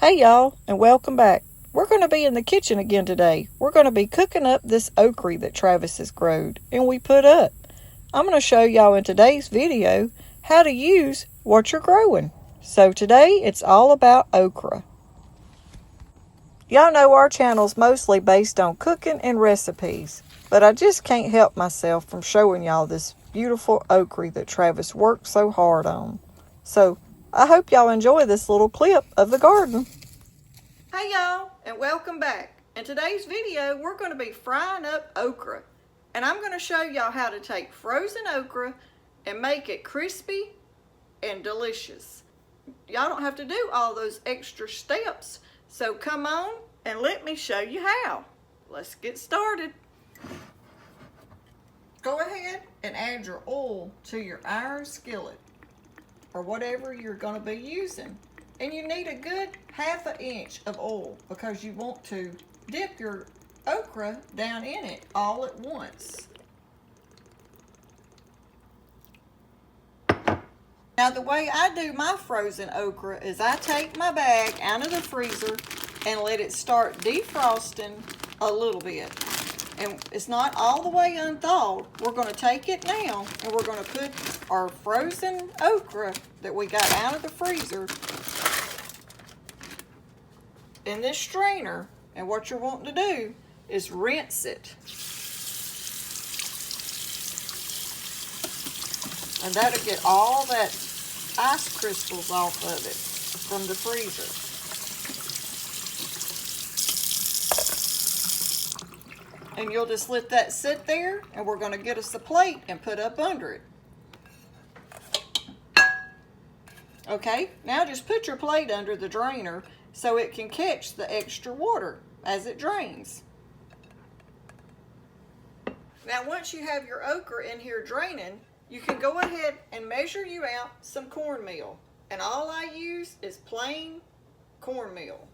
Hey y'all, and welcome back. We're going to be in the kitchen again today. We're going to be cooking up this okra that Travis has growed and we put up. I'm going to show y'all in today's video how to use what you're growing. So today it's all about okra. Y'all know our channel's mostly based on cooking and recipes, but I just can't help myself from showing y'all this beautiful okra that Travis worked so hard on. So I hope y'all enjoy this little clip of the garden. Hey y'all, and welcome back. In today's video, we're going to be frying up okra. And I'm going to show y'all how to take frozen okra and make it crispy and delicious. Y'all don't have to do all those extra steps. So come on and let me show you how. Let's get started. Go ahead and add your oil to your iron skillet or whatever you're going to be using. And you need a good ½ inch of oil because you want to dip your okra down in it all at once. Now the way I do my frozen okra is I take my bag out of the freezer and let it start defrosting a little bit. And it's not all the way unthawed. We're going to take it now and we're going to put our frozen okra that we got out of the freezer in this strainer, and what you're wanting to do is rinse it. And that'll get all that ice crystals off of it from the freezer. And you'll just let that sit there, and we're going to get us a plate and put up under it. Okay, now just put your plate under the drainer so it can catch the extra water as it drains. Now once you have your okra in here draining, you can go ahead and measure you out some cornmeal. And all I use is plain cornmeal.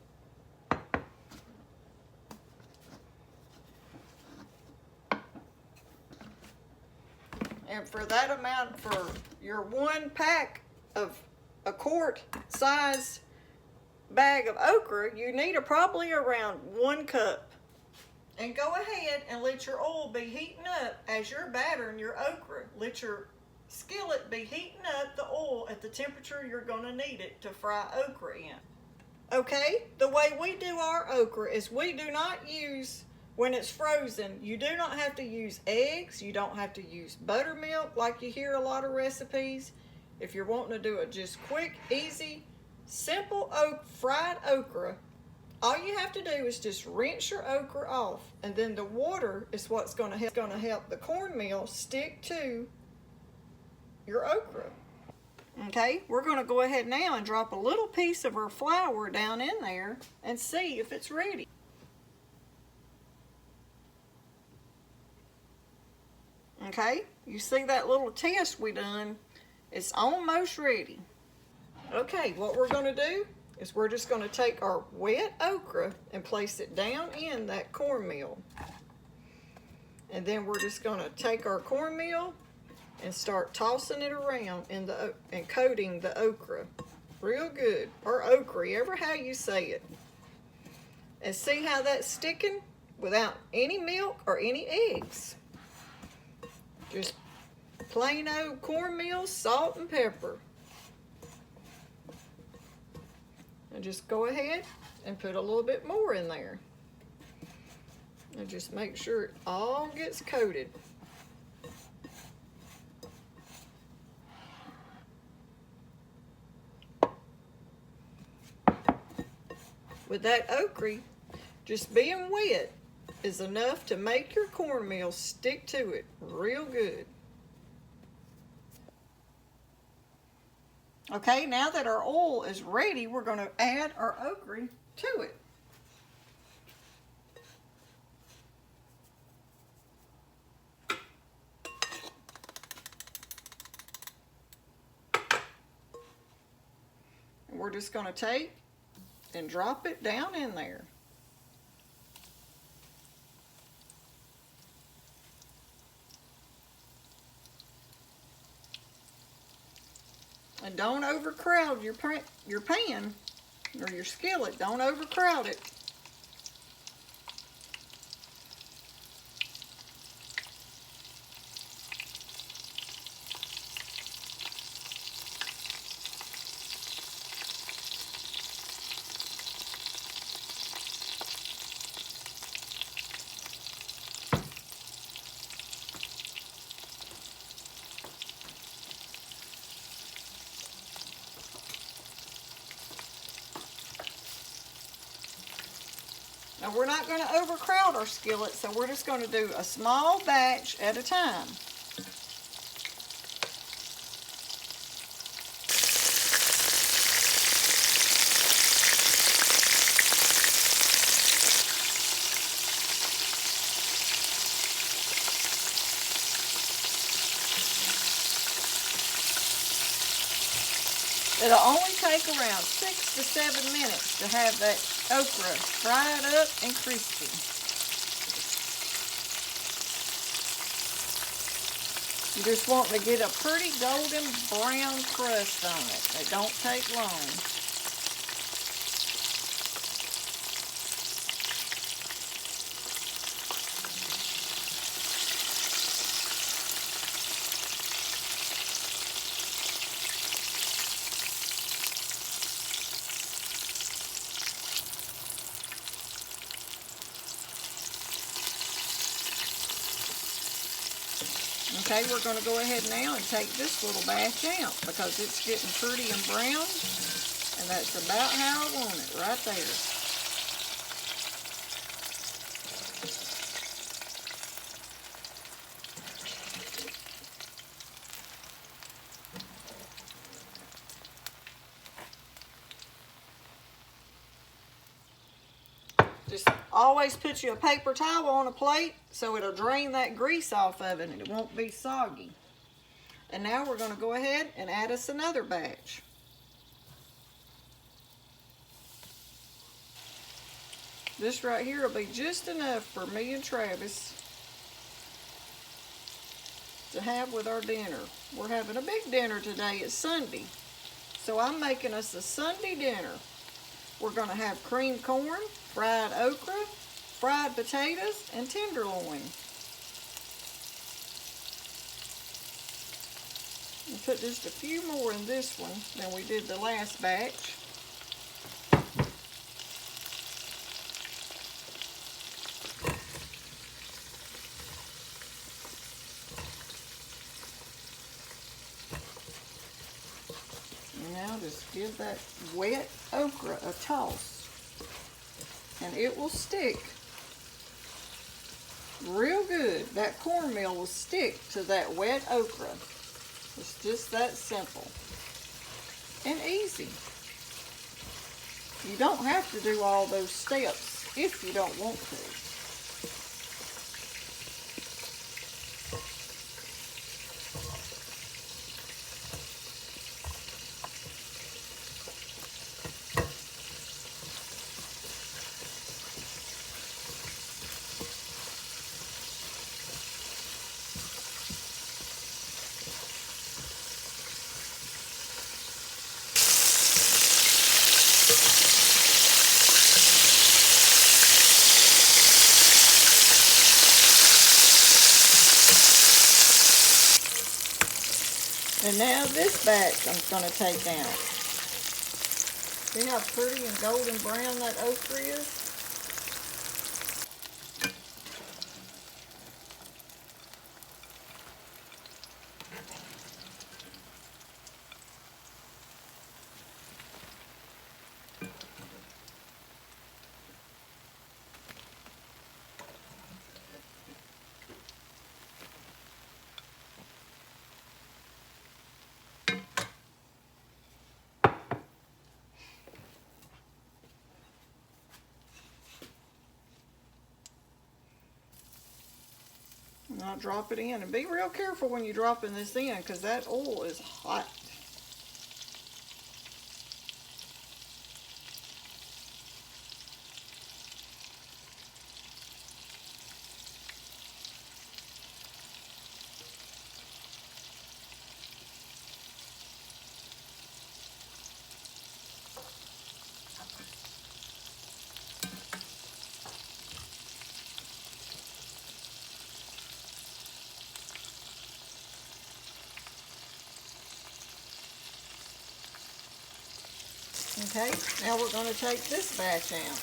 And for that amount, for your 1 pack of a quart size bag of okra, you need probably around 1 cup. And go ahead and let your oil be heating up as you're battering your okra. Let your skillet be heating up the oil at the temperature you're going to need it to fry okra in. Okay, the way we do our okra is we do not use, when it's frozen, you do not have to use eggs, you don't have to use buttermilk like you hear a lot of recipes. If you're wanting to do it just quick, easy, simple fried okra, all you have to do is just rinse your okra off, and then the water is what's going to help the cornmeal stick to your okra. Okay, we're going to go ahead now and drop a little piece of our flour down in there and see if it's ready. Okay, you see that little test we done? It's almost ready. Okay, what we're going to do is we're just going to take our wet okra and place it down in that cornmeal. And then we're just going to take our cornmeal and start tossing it around and coating the okra real good, or okra, ever how you say it. And see how that's sticking without any milk or any eggs. Just plain old cornmeal, salt and pepper. And just go ahead and put a little bit more in there. And just make sure it all gets coated. With that okra, just being wet is enough to make your cornmeal stick to it real good. Okay, now that our oil is ready, we're going to add our okra to it. And we're just going to take and drop it down in there. And don't overcrowd your pan or your skillet. Don't overcrowd it. Now we're not going to overcrowd our skillet, so we're just going to do a small batch at a time. It'll only take around 6 to 7 minutes to have that okra fried up and crispy. You just want to get a pretty golden brown crust on it. It don't take long. Okay, we're going to go ahead now and take this little batch out because it's getting pretty and brown, and that's about how I want it, right there. Just always put you a paper towel on a plate so it'll drain that grease off of it and it won't be soggy. And now we're going to go ahead and add us another batch. This right here will be just enough for me and Travis to have with our dinner. We're having a big dinner today. It's Sunday. So I'm making us a Sunday dinner. We're going to have creamed corn, fried okra, fried potatoes, and tenderloin. We'll put just a few more in this one than we did the last batch. And now just give that wet okra a toss. And it will stick real good. That cornmeal will stick to that wet okra. It's just that simple and easy. You don't have to do all those steps if you don't want to. And now this batch I'm going to take out. See how pretty and golden brown that okra is? And I'll drop it in. And be real careful when you're dropping this in because that oil is hot. Okay, now we're going to take this batch out.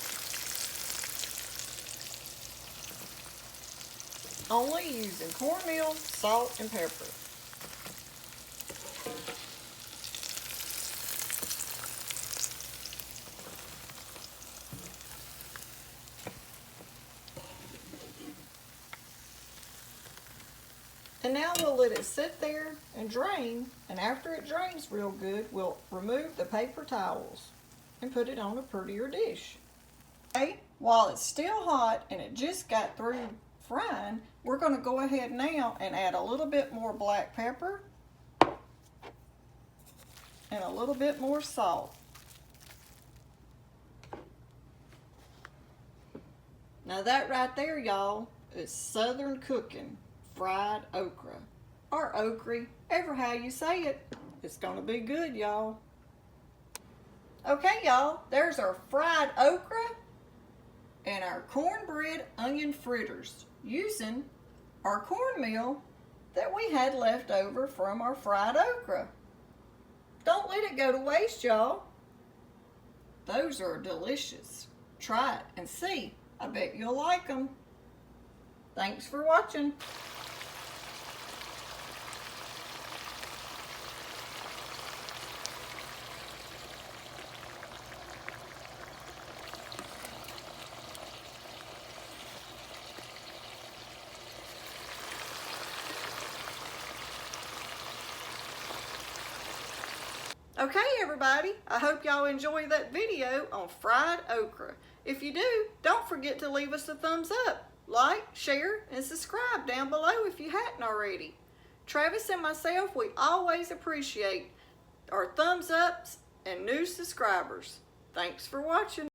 Only using cornmeal, salt, and pepper. And now we'll let it sit there and drain, and after it drains real good, we'll remove the paper towels and put it on a prettier dish. Okay, while it's still hot and it just got through frying, we're going to go ahead now and add a little bit more black pepper and a little bit more salt. Now that right there, y'all, is Southern cooking fried okra, or okra, ever how you say it. It's gonna be good, y'all. Okay, y'all, there's our fried okra and our cornbread onion fritters using our cornmeal that we had left over from our fried okra. Don't let it go to waste, y'all. Those are delicious. Try it and see. I bet you'll like them. Thanks for watching. Okay, everybody, I hope y'all enjoyed that video on fried okra. If you do, don't forget to leave us a thumbs up, like, share, and subscribe down below if you hadn't already. Travis and myself, we always appreciate our thumbs ups and new subscribers. Thanks for watching.